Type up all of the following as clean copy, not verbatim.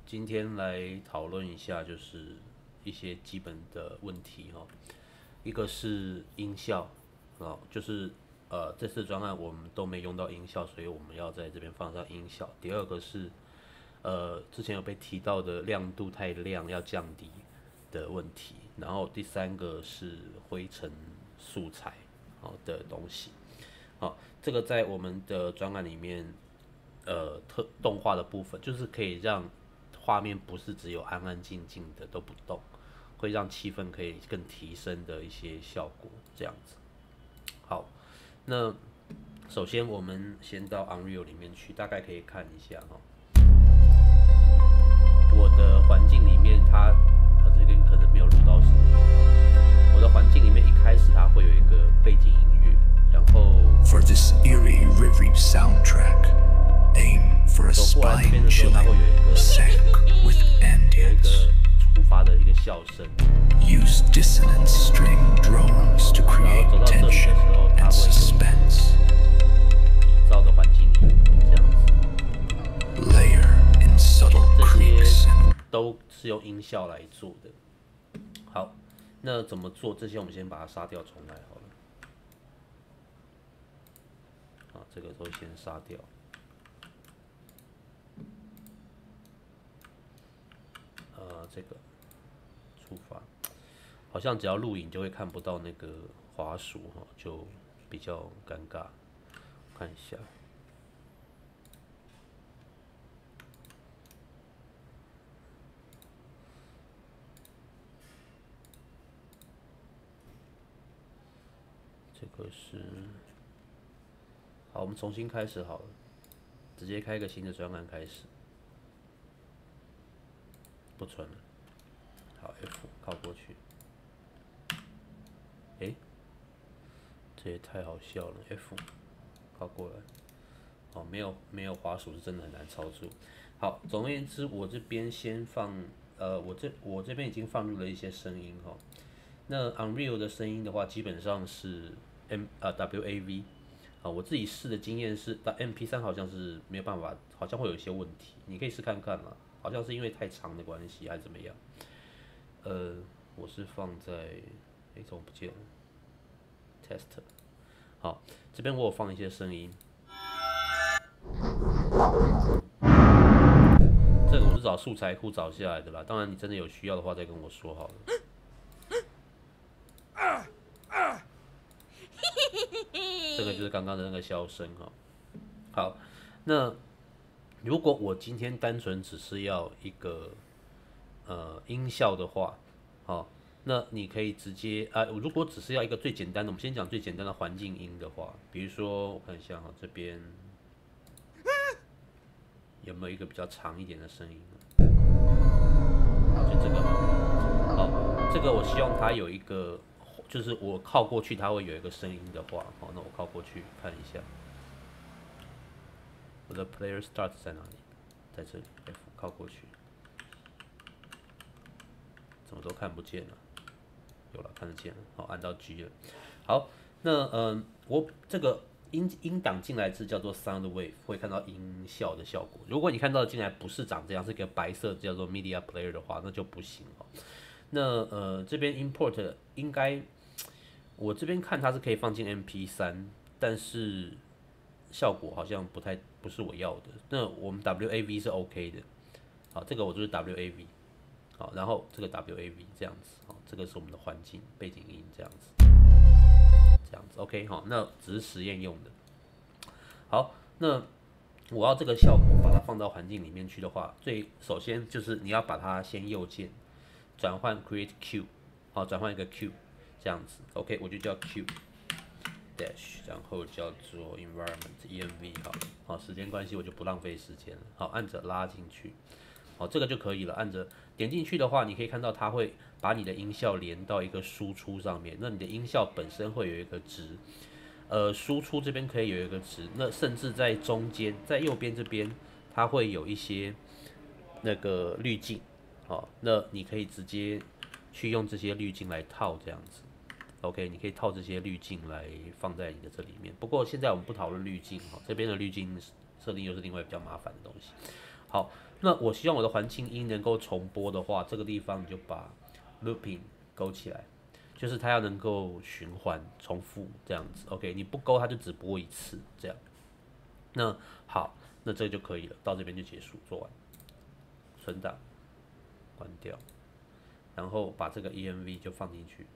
今天来讨论一下，就是一些基本的问题哈。一个是音效就是这次专案我们都没用到音效，所以我们要在这边放上音效。第二个是之前有被提到的亮度太亮要降低的问题，然后第三个是灰尘素材的东西。这个在我们的专案里面，动画的部分就是可以让画面不是只有安安静静的都不动，会让气氛可以更提升的一些效果，这样子。好，那首先我们先到 Unreal 里面去，大概可以看一下我的环境里面这个可能没有录到声音。我的环境里面一开始它会有一个背景音乐，然后 For this eerie rivery soundtrack, aim for a 走过来这边的 spine 时候，它会 chilling 有一个 sync with 有一 ambience. 个触发的一个笑声， Use dissonant string drones to 然 create 后走到这里的时 tension 候，它 and 会有 suspense. 底噪的环境音，这样子。 Layer in subtle 这 creaks 些 and 都是用音效来做的。好，那怎么做？这些我们先把它杀掉，重来好了。这个都先杀掉。这个触发，好像只要录影就会看不到那个滑鼠就比较尴尬。看一下。这个是好，我们重新开始好了，直接开一个新的专案开始，不存了。好 ，F 靠过去。这也太好笑了 ，F 靠过来。没有滑鼠是真的很难操作。好，总而言之，我这边先放我这边已经放入了一些声音那 Unreal 的声音的话，基本上是WAV。我自己试的经验是，MP3 好像是没有办法，好像会有一些问题，你可以试看看嘛。好像是因为太长的关系，还是怎么样？我是放在，怎么不见了 ？Test。好，这边我有放一些声音。这个我是找素材库找下来的啦，当然你真的有需要的话再跟我说好了。这个就是刚刚的那个笑声好，那如果我今天单纯只是要一个音效的话，那你可以直接如果只是要一个最简单的，我们先讲最简单的环境音的话，比如说我看一下这边有没有一个比较长一点的声音好，就这个好，这个我希望它有一个。就是我靠过去，它会有一个声音的话，那我靠过去看一下，我的 player start 在哪里？在这里 ，F 靠过去，怎么都看不见了？有了，看得见了，好，按到 G 了。好，那我这个音档进来是叫做 sound wave， 会看到音效的效果。如果你看到进来不是长这样，是个白色叫做 media player 的话，那就不行那这边 import 应该。我这边看它是可以放进 MP3， 但是效果好像不是我要的。那我们 WAV 是 OK 的，好，这个我就是 WAV， 好，然后这个 WAV 这样子，好，这个是我们的环境背景音这样子 OK 好，那只是实验用的。好，那我要这个效果把它放到环境里面去的话，首先就是你要把它先右键转换 Create Q， 好，转换一个 Q。这样子 ，OK， 我就叫 Q dash， 然后叫做 environment env 好，时间关系我就不浪费时间了。好，按着拉进去，好，这个就可以了。按着点进去的话，你可以看到它会把你的音效连到一个输出上面。那你的音效本身会有一个值，输出这边可以有一个值，那甚至在中间，在右边这边，它会有一些那个滤镜，好，那你可以直接去用这些滤镜来套这样子。OK， 你可以套这些滤镜来放在你的这里面。不过现在我们不讨论滤镜这边的滤镜设定又是另外比较麻烦的东西。好，那我希望我的环境音能够重播的话，这个地方你就把 looping 勾起来，就是它要能够循环重复这样子。OK， 你不勾它就只播一次这样。那好，那这就可以了，到这边就结束，做完，存档，关掉，然后把这个 EMV 就放进去。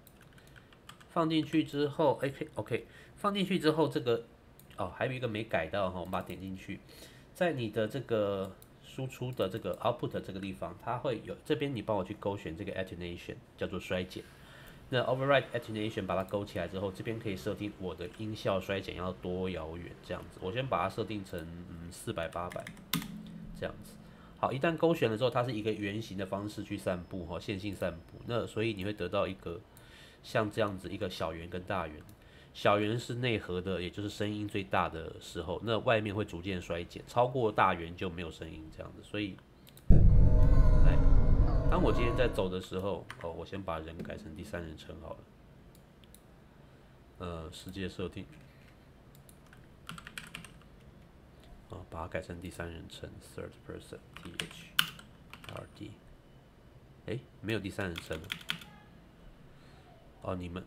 放进去之后，OK， 放进去之后，这个还有一个没改到哈，我们把它点进去，在你的这个输出的这个 output 这个地方，它会有这边你帮我去勾选这个 attenuation， 叫做衰减。那 override attenuation 把它勾起来之后，这边可以设定我的音效衰减要多遥远这样子。我先把它设定成400、800这样子。好，一旦勾选了之后，它是一个圆形的方式去散布哈，线性散布。那所以你会得到一个像这样子一个小圆跟大圆。小圆是内核的，也就是声音最大的时候，那外面会逐渐衰减，超过大圆就没有声音这样子。所以，来，当我今天在走的时候，我先把人改成第三人称好了。世界设定，把它改成第三人称 ，third person THRD。没有第三人称了。你们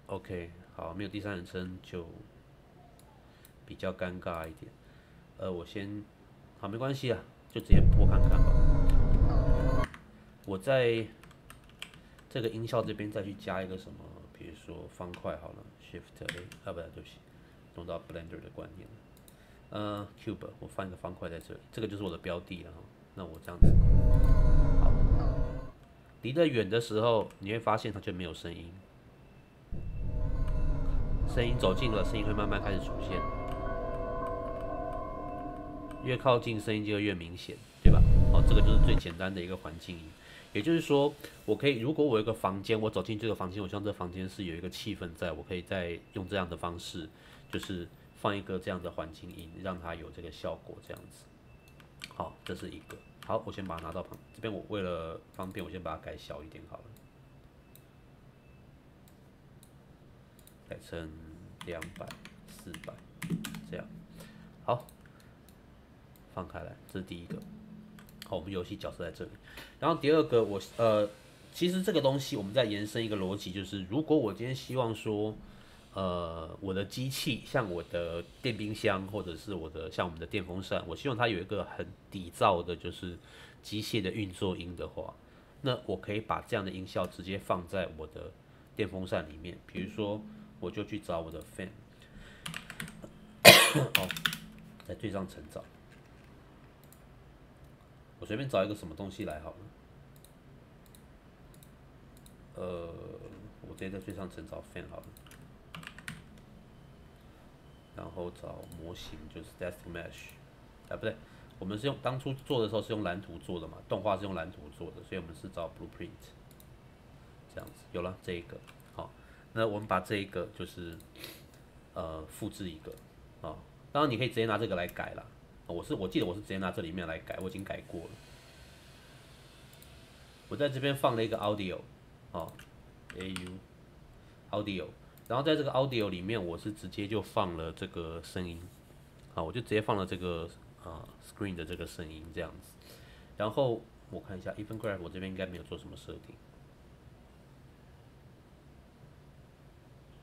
OK。好，没有第三人称就比较尴尬一点。我先，好，没关系啊，就直接播看看吧。我在这个音效这边再去加一个什么，比如说方块好了 ，Shift A，不对，对不起，弄到 Blender 的观念了。Cube， 我放一个方块在这里，这个就是我的标的了。那我这样子，好，离得远的时候，你会发现它就没有声音。声音走近了，声音会慢慢开始出现，越靠近声音就会越明显，对吧？这个就是最简单的一个环境音。也就是说，我可以，如果我有一个房间，我走进这个房间，我希望这个房间是有一个气氛在，我可以再用这样的方式，就是放一个这样的环境音，让它有这个效果，这样子。好，这是一个。好，我先把它拿到旁这边，我为了方便，我先把它改小一点好了。改成200、400这样，好，放开来，这是第一个。好，我们游戏角色在这里。然后第二个，其实这个东西我们再延伸一个逻辑，就是如果我今天希望说，我的机器像我的电冰箱，或者是像我们的电风扇，我希望它有一个很底噪的，就是机械的运作音的话，那我可以把这样的音效直接放在我的电风扇里面，比如说。我就去找我的 fan， 好，在最上层找，我随便找一个什么东西来好了。我直接在最上层找 fan 好了，然后找模型就是 static mesh， 不对，我们是用当初做的时候是用蓝图做的嘛，动画是用蓝图做的，所以我们是找 blueprint， 这样子有了这一个。那我们把这一个就是复制一个当然你可以直接拿这个来改啦。我记得我是直接拿这里面来改，我已经改过了。我在这边放了一个 audio audio， 然后在这个 audio 里面我是直接就放了这个声音，我就直接放了这个screen 的这个声音这样子。然后我看一下 event graph， 我这边应该没有做什么设定。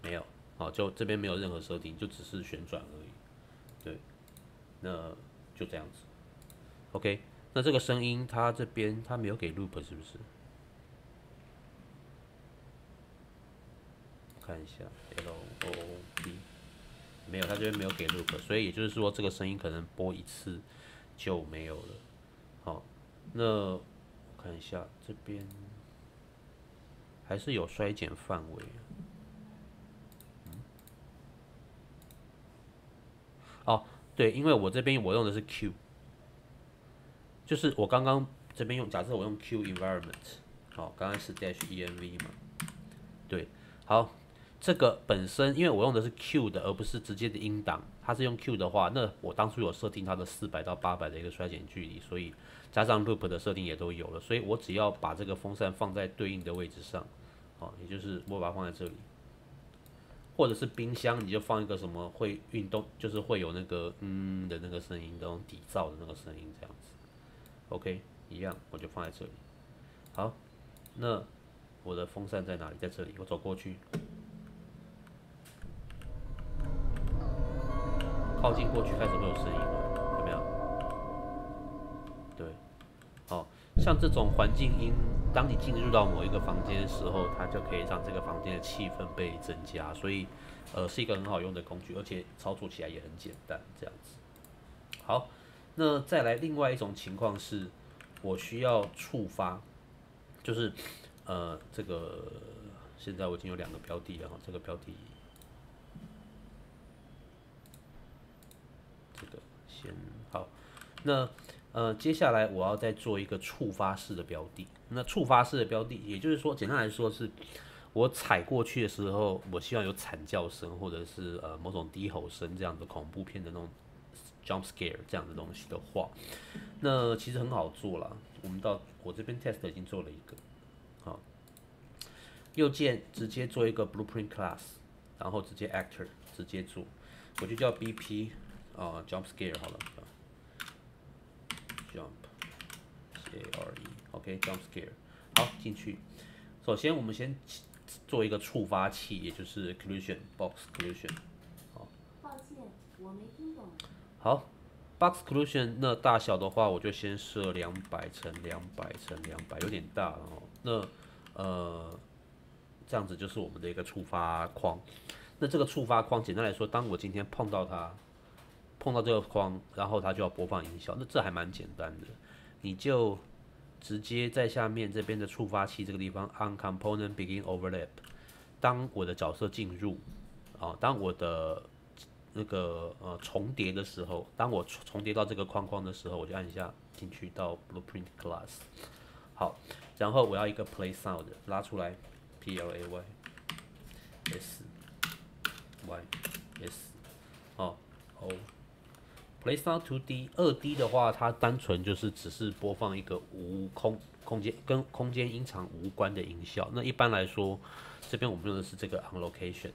没有，就这边没有任何设定，就只是旋转而已。对，那就这样子。OK， 那这个声音它这边它没有给 loop 是不是？看一下 loop， 没有，它这边没有给 loop， 所以也就是说这个声音可能播一次就没有了。好，那我看一下这边还是有衰减范围。对，因为我这边我用的是 Q， 就是我刚刚这边假设我用 Q environment， 刚才是 -env 嘛，对，好，这个本身因为我用的是 Q 的，而不是直接的音档，它是用 Q 的话，那我当初有设定它的400到800的一个衰减距离，所以加上 loop 的设定也都有了，所以我只要把这个风扇放在对应的位置上，也就是我把它放在这里。或者是冰箱，你就放一个什么会运动，就是会有那个的那个声音，那种底噪的那个声音，这样子。OK， 一样，我就放在这里。好，那我的风扇在哪里？在这里，我走过去，靠近过去开始会有声音了，有没有？对，好，像这种环境音，当你进入到某一个房间的时候，它就可以让这个房间的气氛被增加，所以是一个很好用的工具，而且操作起来也很简单，这样子。好，那再来另外一种情况是，我需要触发，就是这个现在我已经有2个标的了哈，这个标的这个先好，那接下来我要再做一个触发式的标的。那触发式的标的，也就是说，简单来说是，我踩过去的时候，我希望有惨叫声或者是某种低吼声这样的恐怖片的那种 jump scare 这样的东西的话，那其实很好做啦。我这边 test 已经做了一个，好，右键直接做一个 blueprint class， 然后直接 actor 直接做，我就叫 BP jump scare 好了。Jump CARE OK Jump Scare 好进去。首先我们先做一个触发器，也就是 Occlusion Box Occlusion。好，抱歉，我没听懂。好 ，Box Occlusion 那大小的话，我就先设200乘200乘200，有点大了哦。那这样子就是我们的一个触发框。那这个触发框简单来说，当我今天碰到这个框，然后它就要播放音效，那这还蛮简单的，你就直接在下面这边的触发器这个地方 on component begin overlap， 当我的角色进入当我的那个重叠的时候，当我重叠到这个框框的时候，我就按一下进去到 blueprint class， 好，然后我要一个 play sound 拉出来 play s y s o Play Sound 2D 2D 的话，它单纯就是只是播放一个无空间跟空间音场无关的音效。那一般来说，这边我们用的是这个 on location，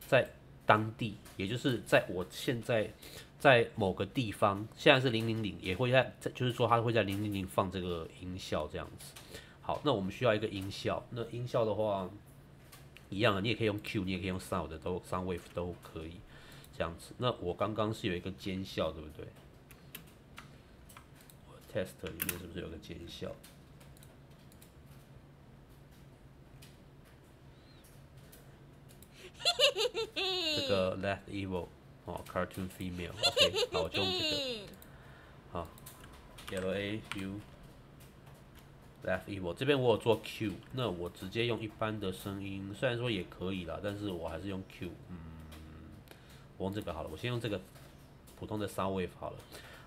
在当地，也就是在我现在在某个地方，现在是000，也会就是说它会在000放这个音效这样子。好，那我们需要一个音效，那音效的话，一样的，你也可以用 Q， 你也可以用 Sound 都 Sound Wave 都可以。这样子，那我刚刚是有一个尖效，对不对？我 test 里面是不是有个尖效？这个 left evil cartoon female，OK， 好，我就用这个，好 ，yellow A U left evil， 这边我有做 Q， 那我直接用一般的声音，虽然说也可以啦，但是我还是用 Q，我用这个好了，我先用这个普通的 sound wave 好了。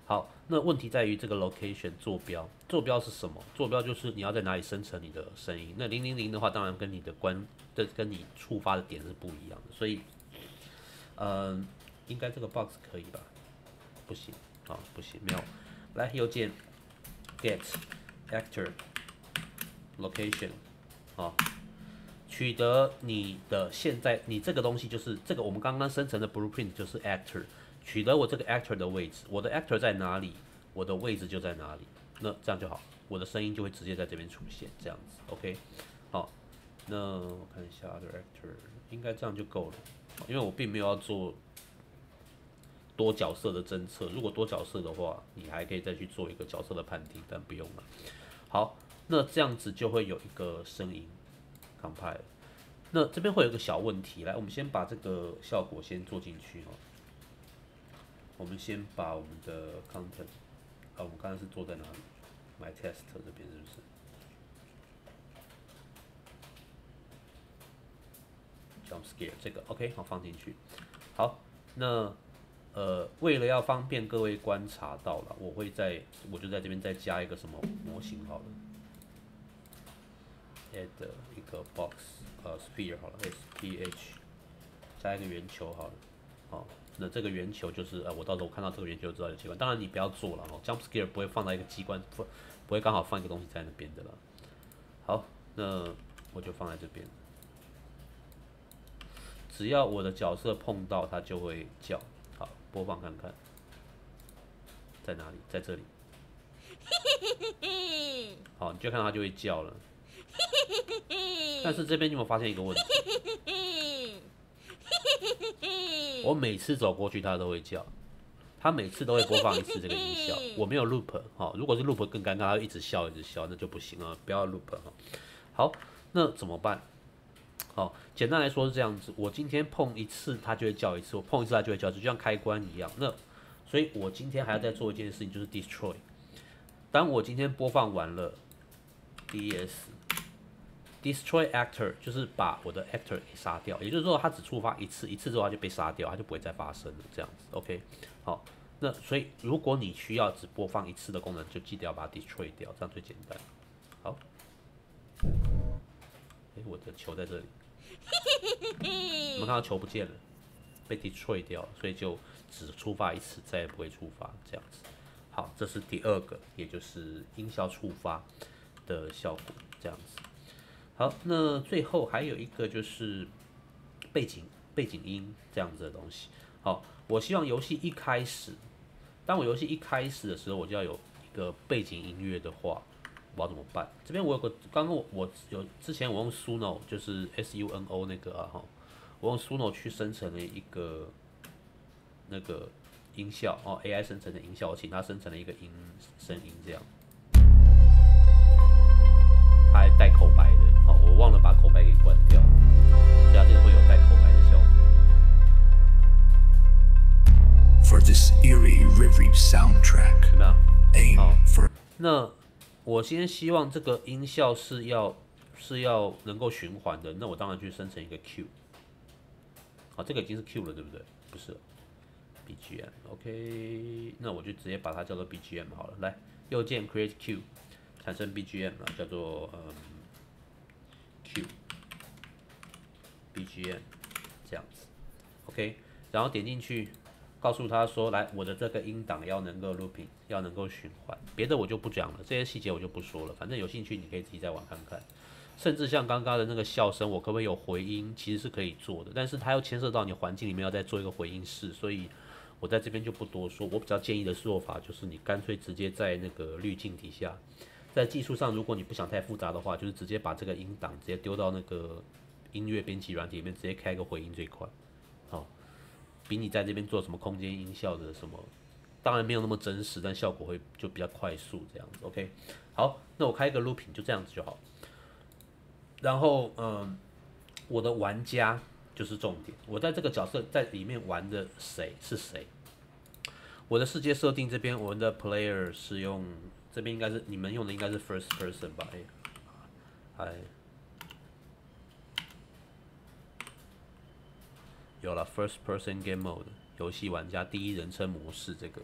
好，那问题在于这个 location 坐标，坐标是什么？坐标就是你要在哪里生成你的声音。那000的话，当然跟你的跟你触发的点是不一样的，所以，应该这个 box 可以吧？不行，不行，没有。来，右键 get actor location， 取得你的现在，你这个东西就是这个我们刚刚生成的 blueprint 就是 actor， 取得我这个 actor 的位置，我的 actor 在哪里，我的位置就在哪里，那这样就好，我的声音就会直接在这边出现，这样子 ，OK， 好，那我看一下 other actor， 应该这样就够了，因为我并没有要做多角色的侦测，如果多角色的话，你还可以再去做一个角色的判定，但不用了。好，那这样子就会有一个声音。compile， 那这边会有一个小问题，来，我们先把这个效果先做进去哦。我们先把我们的 content， 我们刚才是做在哪里 ？My test 这边是不是 ？Jump scare 这个 OK， 好放进去。好，那为了要方便各位观察到了，我就在这边再加一个什么模型好了。add 一个 box sphere 好了 SPH， 加一个圆球好了，好，那这个圆球就是我到时候看到这个圆球就知道有机关，当然你不要做了哦 ，jump scare 不会放在一个机关，不会刚好放一个东西在那边的了。好，那我就放在这边，只要我的角色碰到它就会叫。好，播放看看，在哪里？在这里。好，你就看到它就会叫了。但是这边你有没有发现一个问题？我每次走过去它都会叫，它每次都会播放一次这个音效。我没有 loop 哈，如果是 loop 更尴尬，它会一直笑一直笑，那就不行啊，不要 loop 哈。好，那怎么办？好，简单来说是这样子，我今天碰一次它就会叫一次，我碰一次它就会叫，就像开关一样。那所以我今天还要再做一件事情，就是 destroy。当我今天播放完了 destroy actor， 就是把我的 actor 给杀掉，也就是说它只触发一次，一次之后它就被杀掉，它就不会再发生了，这样子 ，OK？ 好，那所以如果你需要只播放一次的功能，就记得要把它 destroy 掉，这样最简单。好，我的球在这里，我们看到球不见了，被 destroy 掉，所以就只触发一次，再也不会触发，这样子。好，这是第二个，也就是音效触发的效果，这样子。好，那最后还有一个就是背景音这样子的东西。好，我希望游戏一开始，当我游戏一开始的时候，我就要有一个背景音乐的话，我要怎么办？这边我有个，刚刚我有之前我用 Suno， 就是 SUNO 那个啊哈，我用 Suno 去生成了一个那个音效哦 ，AI 生成的音效，我请它生成了一个声音这样，它还带口白的。我忘了把口白给关掉，所以它这个会有带口白的效果。For this eerie rivery soundtrack, 有没有？ aim for 那我先希望这个音效是要能够循环的，那我当然去生成一个 Q。好，这个已经是 Q 了，对不对？不是 BGM，OK， 那我就直接把它叫做 BGM 好了。来，右键 Create Q， 产生 BGM 啊，叫做Q BGM 这样子 ，OK， 然后点进去，告诉他说，来，我的这个音档要能够 looping， 要能够循环，别的我就不讲了，这些细节我就不说了，反正有兴趣你可以自己再玩看看。甚至像刚刚的那个笑声，我可不可以有回音，其实是可以做的，但是它要牵涉到你环境里面要再做一个回音室，所以我在这边就不多说。我比较建议的做法就是你干脆直接在那个滤镜底下。在技术上，如果你不想太复杂的话，就是直接把这个音档直接丢到那个音乐编辑软体里面，直接开个回音最快。好，比你在这边做什么空间音效的什么，当然没有那么真实，但效果会就比较快速这样子。OK， 好，那我开一个 looping 就这样子就好。然后我的玩家就是重点，我在这个角色在里面玩的谁是谁？我的世界设定这边，我们的 player 是用。这边应该是你们用的应该是 first person 吧？有了 first person game mode 游戏玩家第一人称模式这个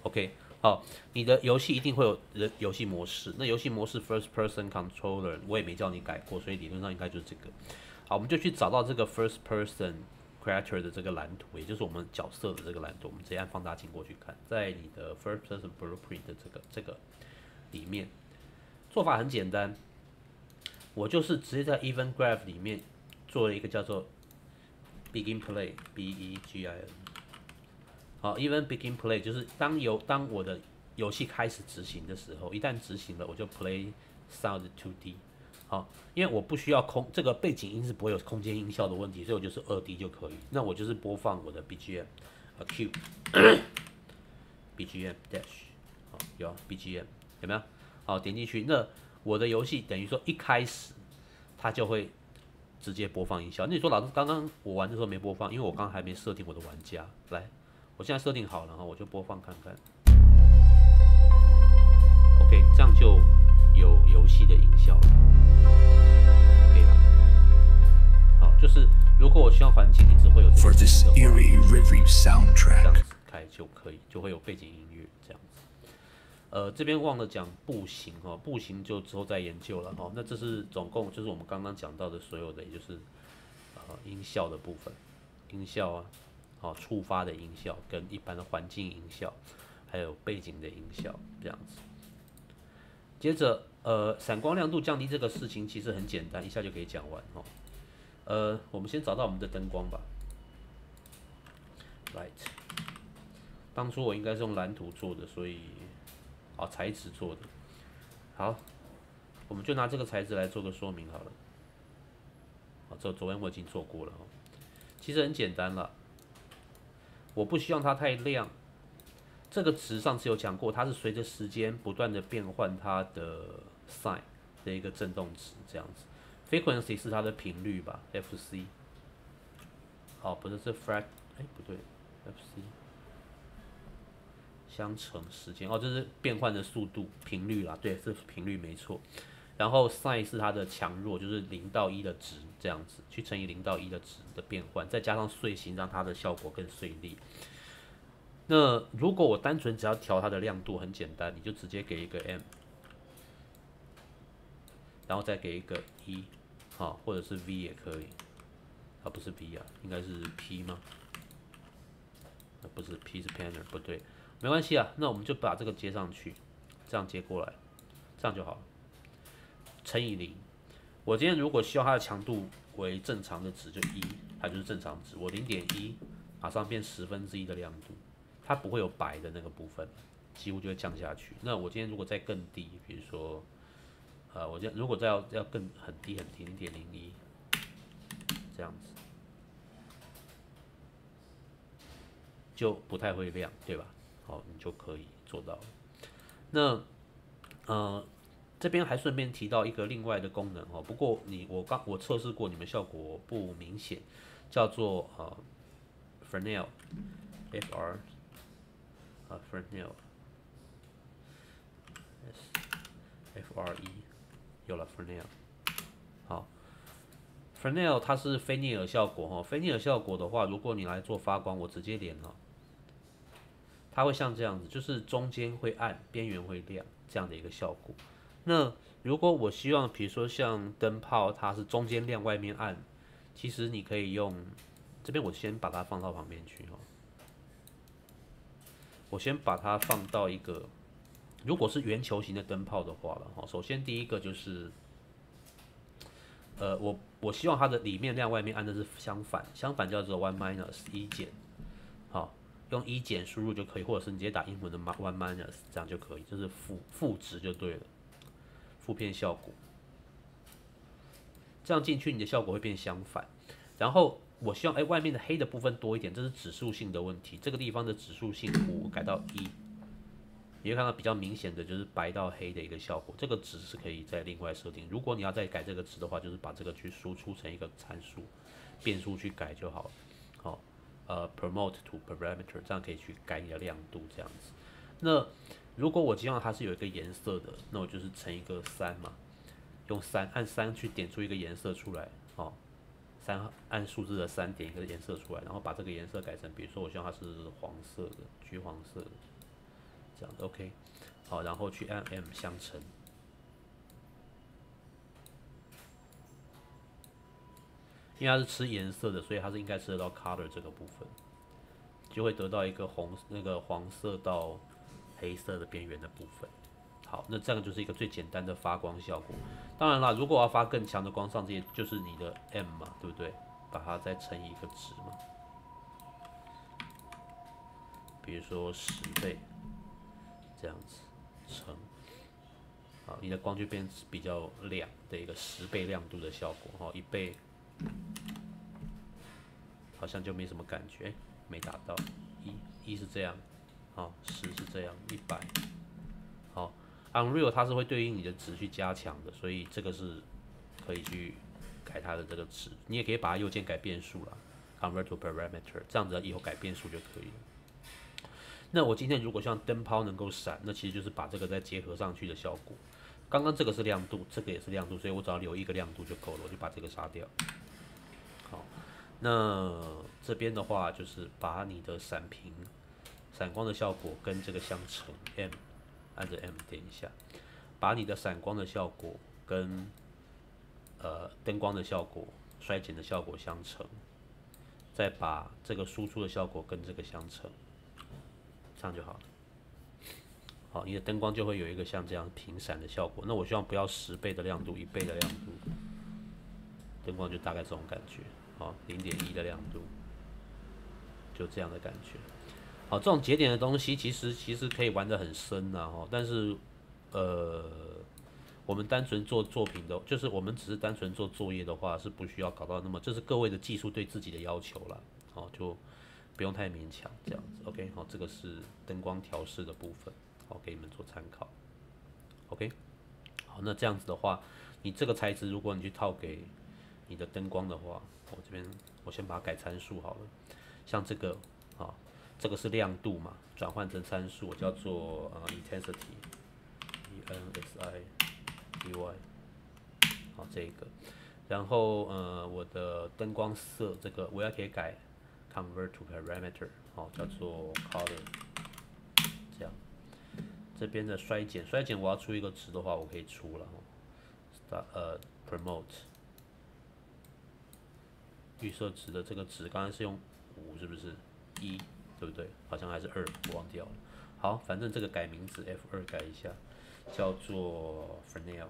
，OK， 好，你的游戏一定会有游戏模式，那游戏模式 first person controller 我也没叫你改过，所以理论上应该就是这个。好，我们就去找到这个 first person creator 的这个蓝图，也就是我们角色的这个蓝图，我们直接按放大镜过去看，在你的 first person blueprint 的这个里面，做法很简单，我就是直接在 Event Graph 里面做了一个叫做 Begin Play BEGIN。好 ，Event Begin Play 就是当我的游戏开始执行的时候，一旦执行了，我就 Play Sound 2D。好，因为我不需要这个背景音是不会有空间音效的问题，所以我就是2D 就可以。那我就是播放我的 BGM Q BGM Dash， 好，有 BGM。有没有？好，点进去，那我的游戏等于说一开始它就会直接播放音效。那你说老师刚刚我玩的时候没播放，因为我刚刚还没设定我的玩家。来，我现在设定好了，我就播放看看。OK， 这样就有游戏的音效了，可以吧？好，就是如果我希望环境一直会有这个 for this eerie rivery 这样 soundtrack, 子开就可以，就会有背景音乐这样子。这边忘了讲步行哦，步行就之后再研究了哦。那这是总共就是我们刚刚讲到的所有的，也就是音效的部分，音效啊，触发的音效跟一般的环境音效，还有背景的音效这样子。接着闪光亮度降低这个事情其实很简单，一下就可以讲完哦。我们先找到我们的灯光吧 ，Light。当初我应该是用蓝图做的，所以。好，材质做的。好，我们就拿这个材质来做个说明好了。好，这昨天我已经做过了哦。其实很简单了，我不希望它太亮。这个值上次有讲过，它是随着时间不断的变换它的 sin 的一个振动值，这样子。frequency 是它的频率吧 ，Fc。好，不是这 frac， 不对 ，Fc 相乘时间，这是变换的速度频率啦，对，是频率没错。然后 sin 是它的强弱，就是0到1的值这样子，去乘以0到1的值的变换，再加上碎形，让它的效果更碎裂。那如果我单纯只要调它的亮度，很简单，你就直接给一个 m， 然后再给一个1，或者是 v 也可以，不是 v 啊，应该是 p 吗？不是 p 是 panner， 不对，没关系啊，那我们就把这个接上去，这样接过来，这样就好了，乘以0。我今天如果希望它的强度为正常的值，就1，它就是正常值。我0.1马上变1/10的亮度。它不会有白的那个部分，几乎就会降下去。那我今天如果再更低，比如说，我今天如果再要更很低0.01这样子，就不太会亮，对吧？好，你就可以做到了。那这边还顺便提到一个另外的功能哦，不过我测试过，你们效果不明显，叫做Fresnel FR。Fresnel FRE 有了 Fresnel。好 ，Fresnel 它是菲涅尔效果哈。菲涅尔效果的话，如果你来做发光，我直接连了，它会像这样子，就是中间会暗，边缘会亮这样的一个效果。那如果我希望，比如说像灯泡，它是中间亮，外面暗，其实你可以用这边，我先把它放到旁边去哈。我先把它放到一个，如果是圆球形的灯泡的话了哈，首先第一个就是，我希望它的里面亮外面暗的是相反叫做 1 minus 1减，好，用1减输入就可以，或者是你直接打英文的 1 minus 这样就可以，就是负值就对了，负片效果，这样进去你的效果会变相反，然后。我希望外面的黑的部分多一点，这是指数性的问题。这个地方的指数性我改到1，你会看到比较明显的就是白到黑的一个效果。这个值是可以再另外设定。如果你要再改这个值的话，就是把这个去输出成一个参数变数去改就好了。好，promote to parameter， 这样可以去改你的亮度这样子。那如果我希望它是有一个颜色的，那我就是乘一个3嘛，用按3去点出一个颜色出来，按数字的3点一个颜色出来，然后把这个颜色改成，比如说我希望它是黄色的、橘黄色的，这样的 OK。好，然后去按 M 相乘，因为它是吃颜色的，所以它是应该吃得到 color 这个部分，就会得到一个黄色到黑色的边缘的部分。好，那这个就是一个最简单的发光效果。当然啦，如果我要发更强的光上，这些就是你的 M 嘛，对不对？把它再乘以一个值嘛，比如说10倍，这样子乘，好，你的光就变比较亮的一个10倍亮度的效果。1倍好像就没什么感觉，没达到。一是这样，好，10是这样，100，好。Unreal 它是会对应你的值去加强的，所以这个是可以去改它的这个值。你也可以把它右键改变数啦 ，convert to parameter， 这样子以后改变数就可以了。那我今天如果像灯泡能够闪，那其实就是把这个再结合上去的效果。刚刚这个是亮度，这个也是亮度，所以我只要留一个亮度就够了，我就把这个杀掉。好，那这边的话就是把你的闪光的效果跟这个相乘 M。按着 M 点一下，把你的闪光的效果跟灯光的效果、衰减的效果相乘，再把这个输出的效果跟这个相乘，这样就好了。好，你的灯光就会有一个像这样频闪的效果。那我希望不要10倍的亮度，1倍的亮度，灯光就大概这种感觉。好，0.1的亮度，就这样的感觉。好，这种节点的东西其实可以玩得很深呐，哈，但是我们单纯做作品的，就是我们只是单纯做作业的话，是不需要搞到那么，这是各位的技术对自己的要求啦，好，就不用太勉强这样子。OK， 好，这个是灯光调试的部分，好，给你们做参考。OK， 好，那这样子的话，你这个材质如果你去套给你的灯光的话，我这边我先把它改参数好了，像这个啊，这个是亮度嘛，转换成参数，我叫做intensity，ENSI，DY，好这个，然后我的灯光色这个我要可以改 convert to parameter， 好叫做 color， 这样，这边的衰减我要出一个值的话，我可以出了，promote 预设值的这个值，刚才是用5是不是1？对不对？好像还是2，我忘掉了。好，反正这个改名字 F2 改一下，叫做 Fresnel。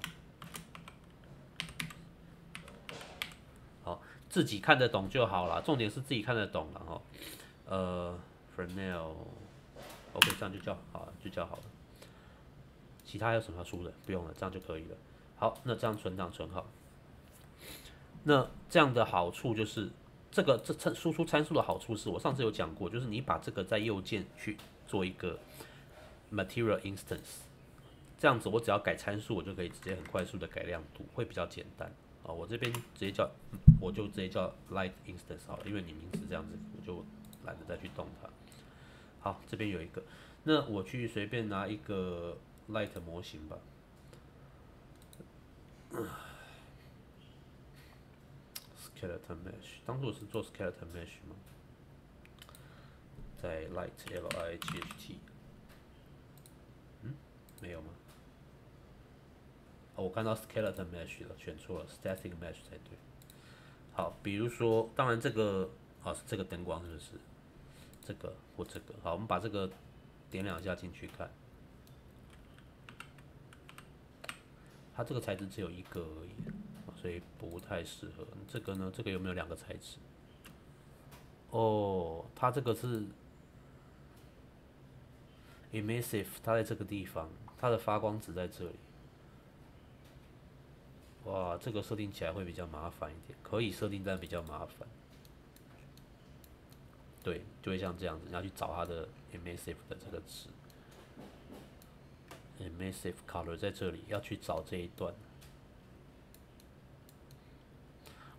好，自己看得懂就好啦，重点是自己看得懂了哈。Fresnel，OK， 这样就叫好了，就叫好了。其他有什么要输的？不用了，这样就可以了。好，那这样存档存好。那这样的好处就是。这输出参数的好处是我上次有讲过，就是你把这个在右键去做一个 material instance， 这样子我只要改参数，我就可以直接很快速的改亮度，会比较简单啊。我这边我就直接叫 light instance 好了，因为你名字这样子，我就懒得再去动它。好，这边有一个，那我去随便拿一个 light 模型吧。Skeleton Mesh， 当初我是做 Skeleton Mesh 吗？在 Light， 没有吗？哦，我看到 Skeleton Mesh 了，选错了 ，Static Mesh 才对。好，比如说，当然这个是这个灯光是不是？这个或这个，好，我们把这个点2下进去看，它这个材质只有1个而已。所以不太适合。这个呢？这个有没有2个材质？哦，它这个是 emissive， 它在这个地方，它的发光值在这里。哇，这个设定起来会比较麻烦一点，可以设定，但比较麻烦。对，就会像这样子，你要去找它的 emissive 的这个值 ，emissive color 在这里，要去找这一段。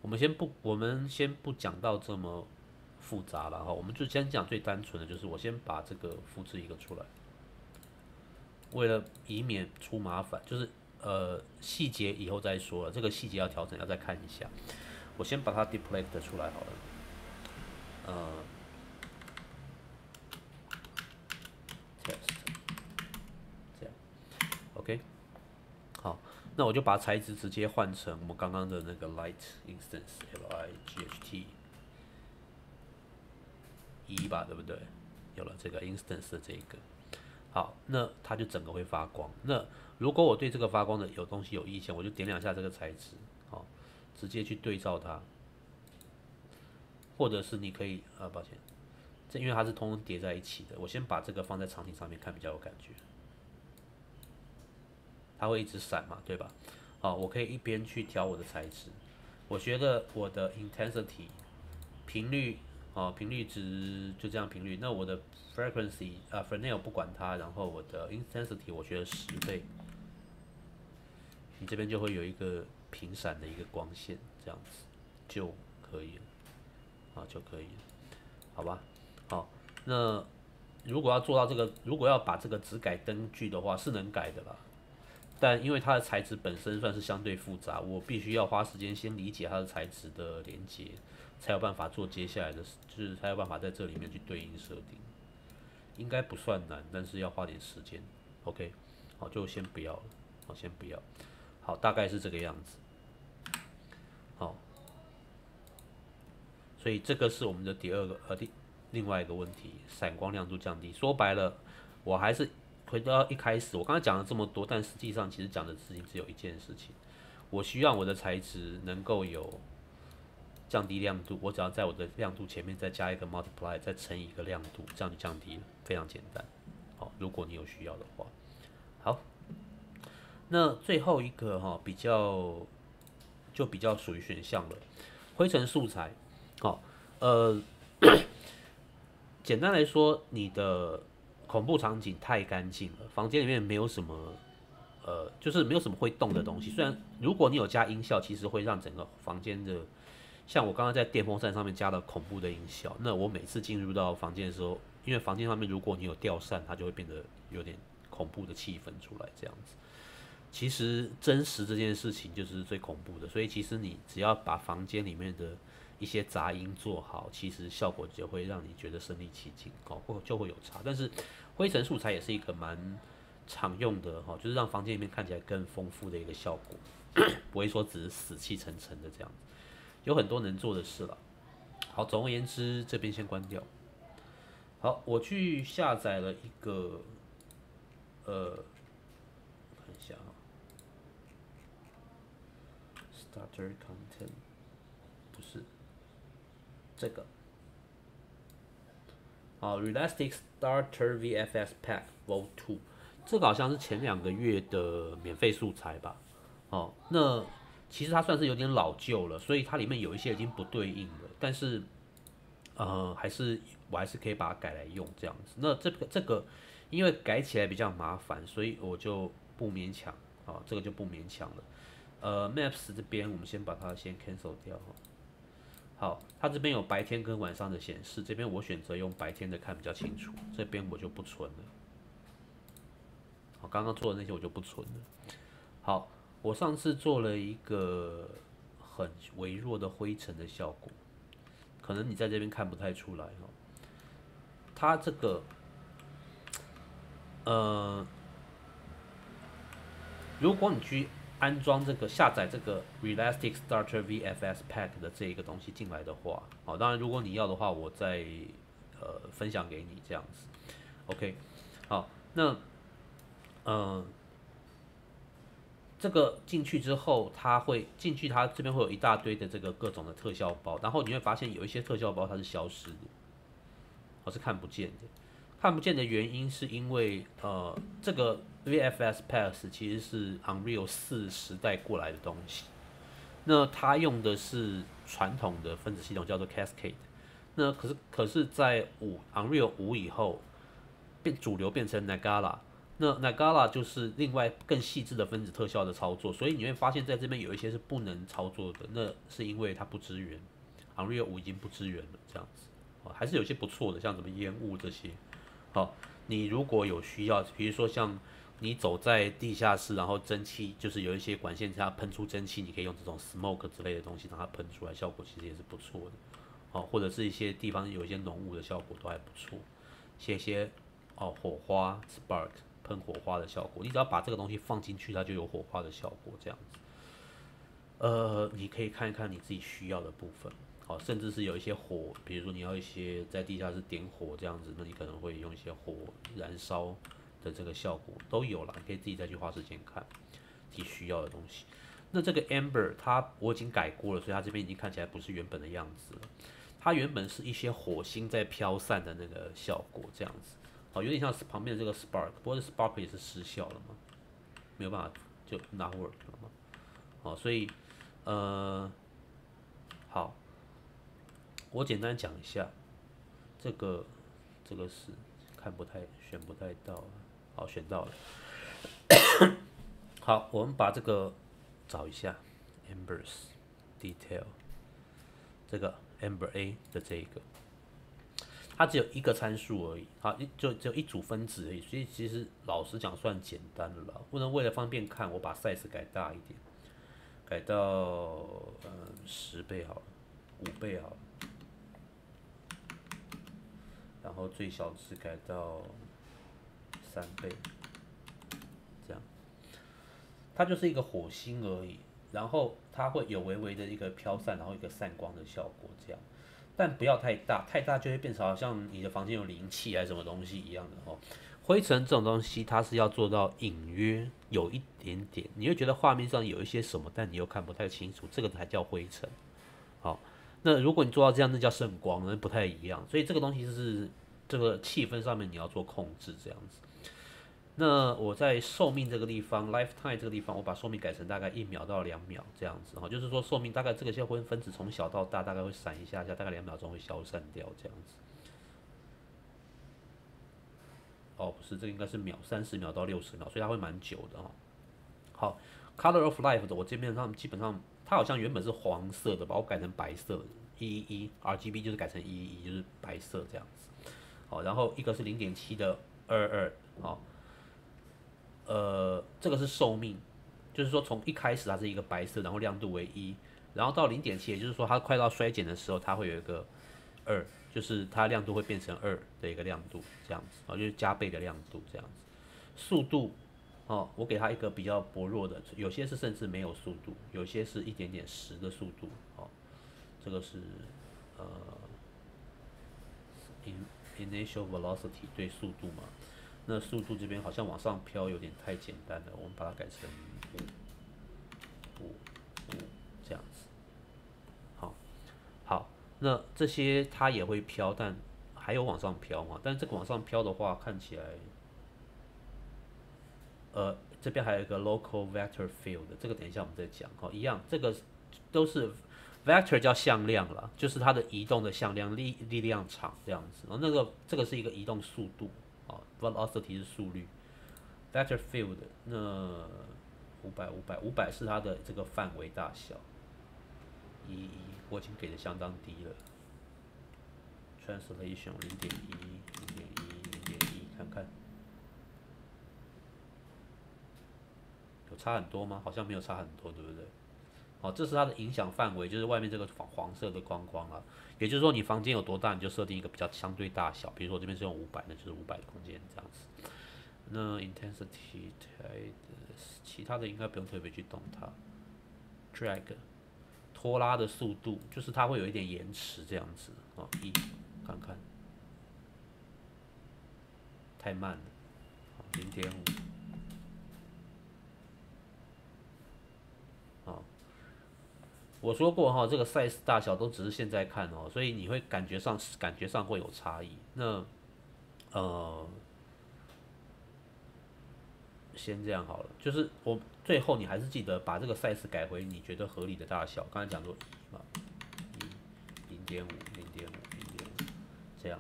我们先不讲到这么复杂了哈，我们就先讲最单纯的，就是我先把这个复制一个出来，为了以免出麻烦，就是细节以后再说了，这个细节要调整要再看一下，我先把它 deflect 出来好了，test 这样 ，OK， 好。那我就把材质直接换成我们刚刚的那个 light instance light 1吧，对不对？有了这个 instance 的这个，好，那它就整个会发光。那如果我对这个发光的东西有意见，我就点2下这个材质，好，直接去对照它，或者是你可以抱歉，这因为它是通通叠在一起的，我先把这个放在场景上面看比较有感觉。它会一直闪嘛，对吧？好，我可以一边去调我的材质，我觉得我的 intensity 频率频率值就这样频率。那我的 frequency Fresnel 不管它，然后我的 intensity 我觉得10倍，你这边就会有一个频闪的一个光线，这样子就可以了，就可以了，好吧？好，那如果要做到这个，如果要把这个只改灯具的话，是能改的啦。但因为它的材质本身算是相对复杂，我必须要花时间先理解它的材质的连接，才有办法做接下来的，就是才有办法在这里面去对应设定。应该不算难，但是要花点时间。OK， 好，就先不要了，好，先不要。好，大概是这个样子。好，所以这个是我们的另外一个问题，闪光亮度降低。说白了，我还是。回到一开始，我刚才讲了这么多，但实际上其实讲的事情只有一件事情，我希望我的材质能够有降低亮度，我只要在我的亮度前面再加一个 multiply， 再乘以一个亮度，这样就降低了，非常简单。好，如果你有需要的话。好，那最后一个比较属于选项了，灰尘素材。好，简单来说，你的恐怖场景太干净了，房间里面没有什么就是没有什么会动的东西。虽然如果你有加音效，其实会让整个房间的，像我刚刚在电风扇上面加了恐怖的音效，那我每次进入到房间的时候，因为房间上面如果你有吊扇，它就会变得有点恐怖的气氛出来，这样子。其实真实这件事情就是最恐怖的，所以其实你只要把房间里面的一些杂音做好，其实效果就会让你觉得身临其境，就会有差。但是灰尘素材也是一个蛮常用的就是让房间里面看起来更丰富的一个效果，不会说只是死气沉沉的这样子，有很多能做的事了。好，总而言之，这边先关掉。好，我去下载了一个看一下Starter Content 不是这个，Realistic Starter VFX Pack Vol 2， 这个好像是前2个月的免费素材吧。那其实它算是有点老旧了，所以它里面有一些已经不对应了，但是我还是可以把它改来用这样子。那这个因为改起来比较麻烦，所以我就不勉强这个就不勉强了。Maps 这边我们先把它先 cancel 掉。好，它这边有白天跟晚上的显示，这边我选择用白天的看比较清楚，这边我就不存了。好，刚刚做的那些我就不存了。好，我上次做了一个很微弱的灰尘的效果，可能你在这边看不太出来它这个如果你去安装这个下载这个 Realistic Starter VFX Pack 的这一个东西进来的话，当然如果你要的话，我再分享给你这样子。OK， 好，那这个进去之后，它这边会有一大堆的这个各种的特效包，然后你会发现有一些特效包它是消失的，是看不见的。看不见的原因是因为这个 VFX Pack 其实是 Unreal 4时代过来的东西，那它用的是传统的分子系统叫做 Cascade， 那可是在Unreal 5以后主流变成 Nagala， 那 Nagala 就是另外更细致的分子特效的操作，所以你会发现在这边有一些是不能操作的，那是因为它不支援 Unreal 5已经不支援了这样子。还是有些不错的，像什么烟雾这些。好，你如果有需要，比如说像你走在地下室，然后蒸汽就是有一些管线它喷出蒸汽，你可以用这种 smoke 之类的东西让它喷出来，效果其实也是不错的。或者是一些地方有一些浓雾的效果都还不错，些火花 spark 喷火花的效果，你只要把这个东西放进去，它就有火花的效果这样子。你可以看一看你自己需要的部分。甚至是有一些火，比如说你要一些在地下室点火这样子，那你可能会用一些火燃烧的这个效果都有啦，你可以自己再去花时间看自己需要的东西。那这个 Amber 我已经改过了，所以它这边已经看起来不是原本的样子了。它原本是一些火星在飘散的那个效果这样子，有点像旁边的这个 Spark， 不过这 Spark 也是失效了嘛，没有办法就 not work 了嘛。所以好。我简单讲一下，这个是选不太到，好，选到了。好，我们把这个找一下 ，Ambers Detail， 这个 Amber A 的这一个，它只有一个参数而已，就只有一组分子而已，所以其实老实讲算简单的了。不能为了方便看，我把 size 改大一点，改到10倍好了，5倍好了。然后最小值改到3倍，这样，它就是一个火星而已。然后它会有微微的一个飘散，然后一个散光的效果，这样。但不要太大，太大就会变成好像你的房间有灵气还是什么东西一样的灰尘这种东西，它是要做到隐约有一点点，你会觉得画面上有一些什么，但你又看不太清楚，这个才叫灰尘。好，那如果你做到这样，那叫圣光，那不太一样。所以这个东西是这个气氛上面你要做控制这样子。那我在寿命这个地方 ，lifetime 这个地方，我把寿命改成大概1秒到2秒这样子，就是说寿命大概这个些分子从小到大大概会闪一下，大概2秒钟会消散掉这样子。哦，不是，这个应该是30秒到60秒，所以它会蛮久的哦。好 ，Color of Life 的我这边上基本上它好像原本是黄色的吧，我改成白色的，111 RGB 就是改成111，就是白色这样子。好，然后一个是0.7的22，好。这个是寿命，就是说从一开始它是一个白色，然后亮度为1，然后到0.7，也就是说它快到衰减的时候，它会有一个2，就是它亮度会变成2的一个亮度，这样子，就是加倍的亮度这样子。速度，我给它一个比较薄弱的，有些是甚至没有速度，有些是一点点10的速度，这个是initial velocity 对速度嘛。那速度这边好像往上飘有点太简单了，我们把它改成5这样子。好，那这些它也会飘，但还有往上飘嘛？但这个往上飘的话，看起来，这边还有一个 local vector field， 这个等一下我们再讲。一样，这个都是 vector 叫向量啦，就是它的移动的向量力量场这样子。然后这个是一个移动速度。velocity 是速率 ，vector field 那500是它的这个范围大小，1我已经给的相当低了。translation 0.1，看看有差很多吗？好像没有差很多，对不对？这是它的影响范围，就是外面这个黄色的框框啦。也就是说，你房间有多大，你就设定一个比较相对大小。比如说我这边是用500，那就是500的空间这样子。那 intensity 其他的应该不用特别去动它。drag 拖拉的速度，就是它会有一点延迟这样子。看看，太慢了。0.5。我说过这个 size 大小都只是现在看所以你会感觉上会有差异。那先这样好了，就是我最后你还是记得把这个 size 改回你觉得合理的大小。刚才讲说1嘛，0.5这样，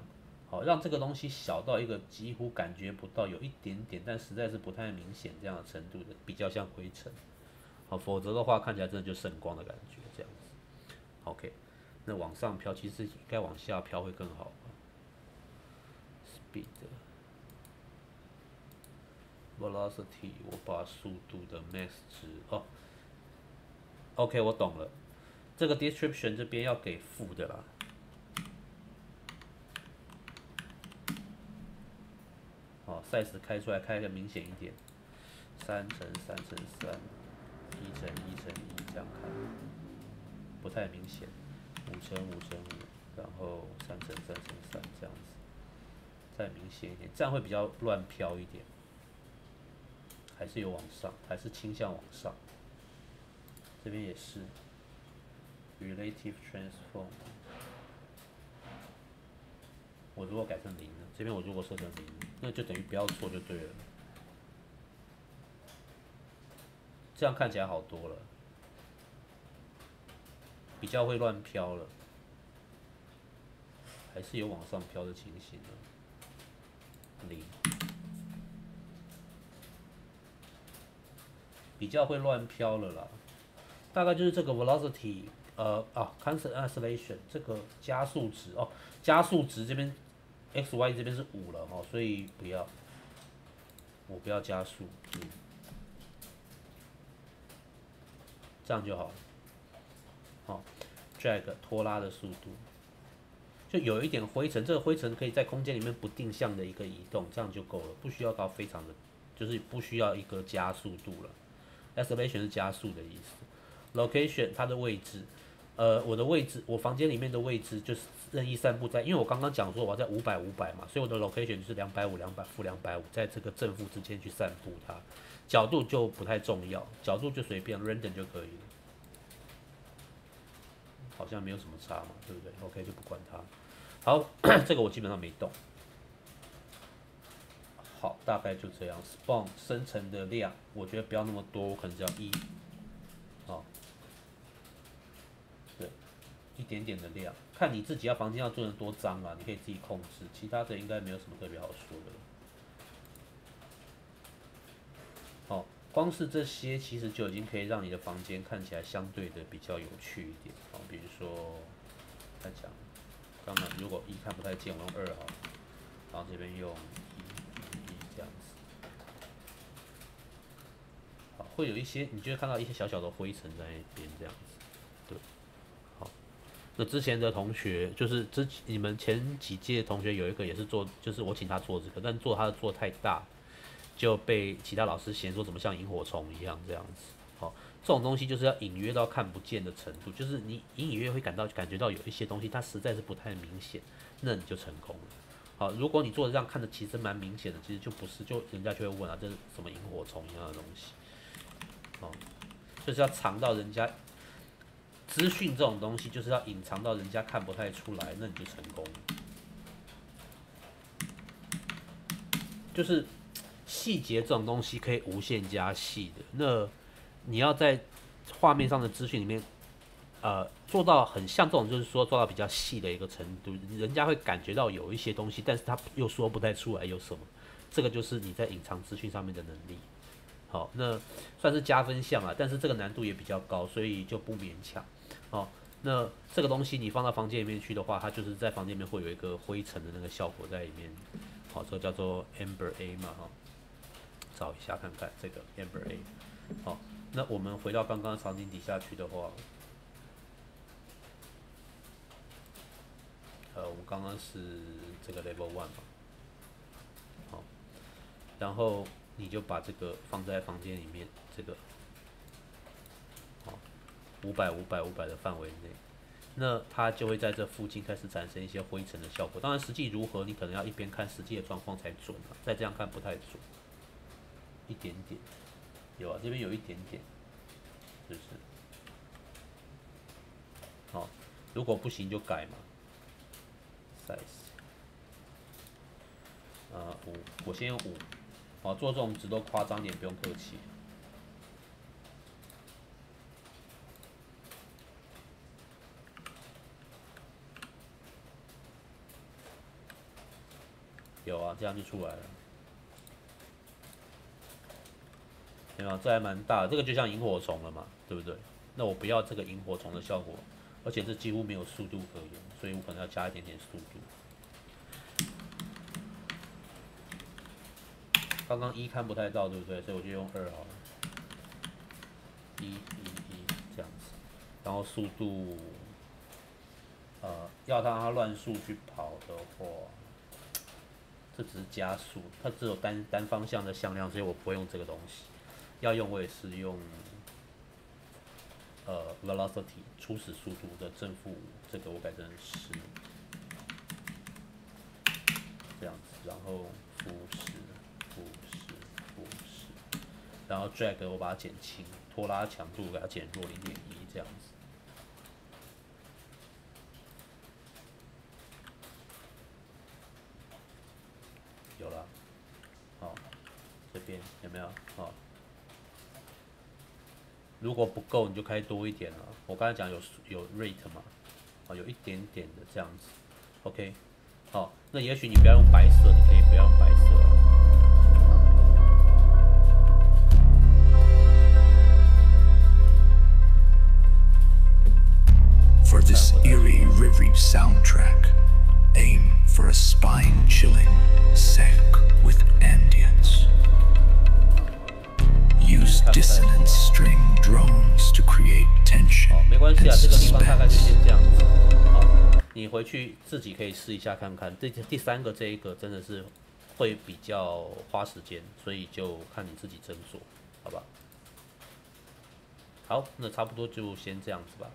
好，让这个东西小到一个几乎感觉不到，有一点点，但实在是不太明显这样的程度的，比较像灰尘。否则的话看起来真的就圣光的感觉这样子。OK， 那往上飘其实应该往下飘会更好。Speed velocity 我把速度的 max 值OK 我懂了，这个 description 这边要给负的啦。size 开出来开得明显一点，3×3×3。1×1×1这样看，不太明显。5×5×5，然后3×3×3这样子，再明显一点，这样会比较乱飘一点。还是有往上，还是倾向往上。这边也是 relative transform。我如果改成0呢？这边我如果设成0，那就等于不要错就对了。这样看起来好多了，比较会乱飘了，还是有往上飘的情形的。0，比较会乱飘了啦。大概就是这个 velocity，cancellation 这个加速值加速值这边 x y 这边是5了所以我不要加速。这样就好了。drag 拖拉的速度，就有一点灰尘，这个灰尘可以在空间里面不定向的一个移动，这样就够了，不需要到非常的，就是不需要一个加速度了。acceleration 是加速的意思。location 它的位置，我的位置，我房间里面的位置就是任意散布在，因为我刚刚讲说我要在500嘛，所以我的 location 就是250、200-250，在这个正负之间去散布它。角度就不太重要，角度就随便 random 就可以了。好像没有什么差嘛，对不对 ？OK 就不管它。好，这个我基本上没动。好，大概就这样。Spawn 生成的量，我觉得不要那么多，我可能只要1，好，对，一点点的量，看你自己房间要做成多脏啊，你可以自己控制。其他的应该没有什么特别好说的。好，光是这些其实就已经可以让你的房间看起来相对的比较有趣一点。好，比如说，再讲，当然如果1看不太见，我用2好了，然后这边用1这样子。好，会有一些，你就会看到一些小小的灰尘在那边这样子，对，好。那之前的同学，就是你们前几届同学有一个也是做，就是我请他做这个，但他的做太大，就被其他老师嫌说怎么像萤火虫一样这样子。好，这种东西就是要隐约到看不见的程度，就是你隐隐约约会感觉到有一些东西它实在是不太明显，那你就成功了。好，如果你做的这样看的其实蛮明显的，其实就不是，就人家就会问啊，这是什么萤火虫一样的东西。哦，就是要藏到人家资讯这种东西，就是要隐藏到人家看不太出来，那你就成功了。就是细节这种东西可以无限加细的，那你要在画面上的资讯里面，做到很像这种，就是说做到比较细的一个程度，人家会感觉到有一些东西，但是他又说不太出来有什么，这个就是你在隐藏资讯上面的能力。好，那算是加分项啊，但是这个难度也比较高，所以就不勉强。好，那这个东西你放到房间里面去的话，它就是在房间里面会有一个灰尘的那个效果在里面。好，这个叫做 Amber A 嘛，哈，找一下看看这个 Amber A。好，那我们回到刚刚场景底下去的话，我们刚刚是这个 Level 1嘛，好，然后你就把这个放在房间里面，这个，好，500的范围内，那它就会在这附近开始产生一些灰尘的效果。当然，实际如何，你可能要一边看实际的状况才准啊，再这样看不太准，一点点，有啊，这边有一点点，是不是？好，如果不行就改嘛 ，size，5，我先用5。好，做这种值都夸张点，不用客气。有啊，这样就出来了。有没有？这还蛮大的，这个就像萤火虫了嘛，对不对？那我不要这个萤火虫的效果，而且这几乎没有速度可言，所以我可能要加一点点速度。刚刚1看不太到，对不对？所以我就用2好了。1这样子，然后速度，要让它乱速去跑的话，这只是加速，它只有单方向的向量，所以我不会用这个东西。要用我也是用velocity 初始速度的正负5，这个我改成10，这样子，然后负10，然后 drag 我把它减轻，拖拉强度给它减弱0.1，这样子。有了，好，这边有没有？好。如果不够，你就开多一点了。我刚才讲有 rate 嘛，啊，有一点点的这样子 ，OK， 好，那也许你不要用白色，你可以不要用白色。For this eerie Riri soundtrack, aim for a spine-chilling sec with ambience. Use dissonant string drones to create tension 没关系 and 啊，这个地方大概就先 suspense. 这样子。好，你回去自己可以试一下看看。第3个这一个真的是会比较花时间，所以就看你自己斟酌，好吧？好，那差不多就先这样子吧。